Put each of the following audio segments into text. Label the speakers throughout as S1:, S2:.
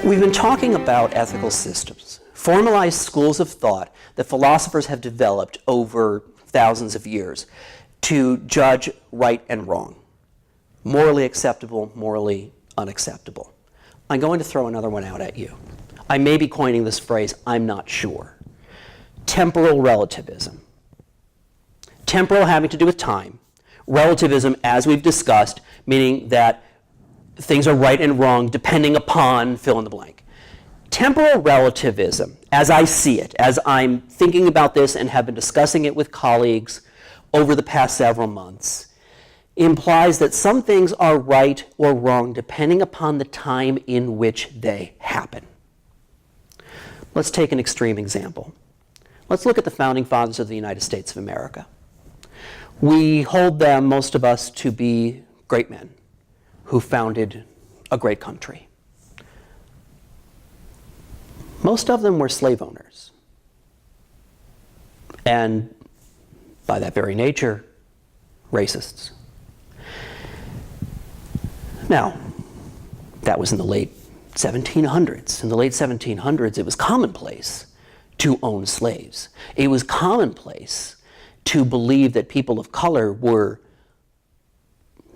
S1: We've been talking about ethical systems, formalized schools of thought that philosophers have developed over thousands of years to judge right and wrong, morally acceptable, morally unacceptable. I'm going to throw another one out at you. I may be coining this phrase, I'm not sure. Temporal relativism. Temporal having to do with time. Relativism, as we've discussed, meaning that things are right and wrong depending upon fill in the blank. Temporal relativism, as I see it, as I'm thinking about this and have been discussing it with colleagues over the past several months, implies that some things are right or wrong depending upon the time in which they happen. Let's take an extreme example. Let's look at the founding fathers of the United States of America. We hold them, most of us, to be great men who founded a great country. Most of them were slave owners. And by that very nature, racists. Now, that was in the late 1700s. In the late 1700s, it was commonplace to own slaves. It was commonplace to believe that people of color were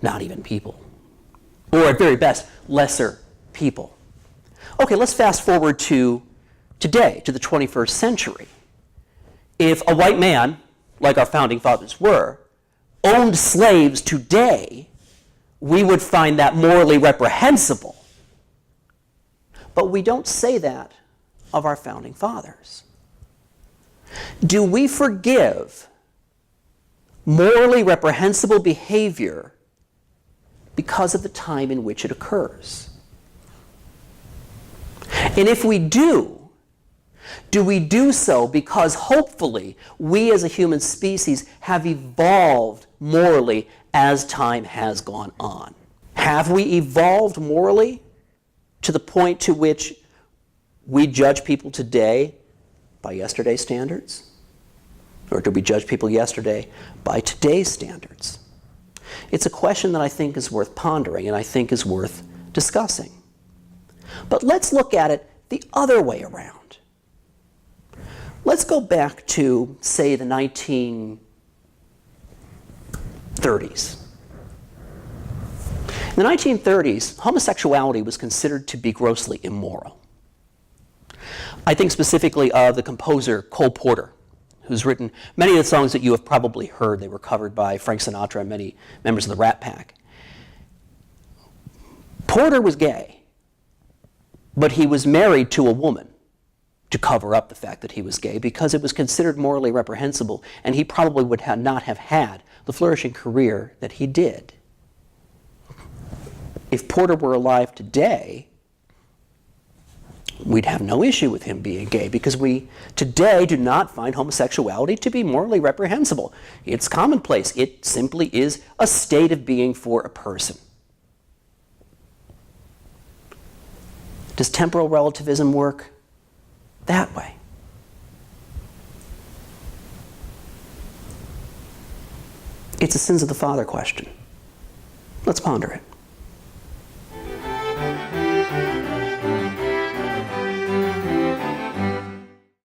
S1: not even people, or at very best, lesser people. Okay, let's fast forward to today, to the 21st century. If a white man, like our founding fathers were, owned slaves today, we would find that morally reprehensible. But we don't say that of our founding fathers. Do we forgive morally reprehensible behavior because of the time in which it occurs? And if we do we do so because hopefully we as a human species have evolved morally as time has gone on? Have we evolved morally to the point to which we judge people today by yesterday's standards? Or do we judge people yesterday by today's standards? It's a question that I think is worth pondering and I think is worth discussing. But let's look at it the other way around. Let's go back to, say, the 1930s. In the 1930s, homosexuality was considered to be grossly immoral. I think specifically of the composer Cole Porter, who's written many of the songs that you have probably heard. They were covered by Frank Sinatra and many members of the Rat Pack. Porter was gay, but he was married to a woman to cover up the fact that he was gay because it was considered morally reprehensible, and he probably would not have had the flourishing career that he did. If Porter were alive today, we'd have no issue with him being gay because we today do not find homosexuality to be morally reprehensible. It's commonplace. It simply is a state of being for a person. Does temporal relativism work that way? It's a sins of the father question. Let's ponder it.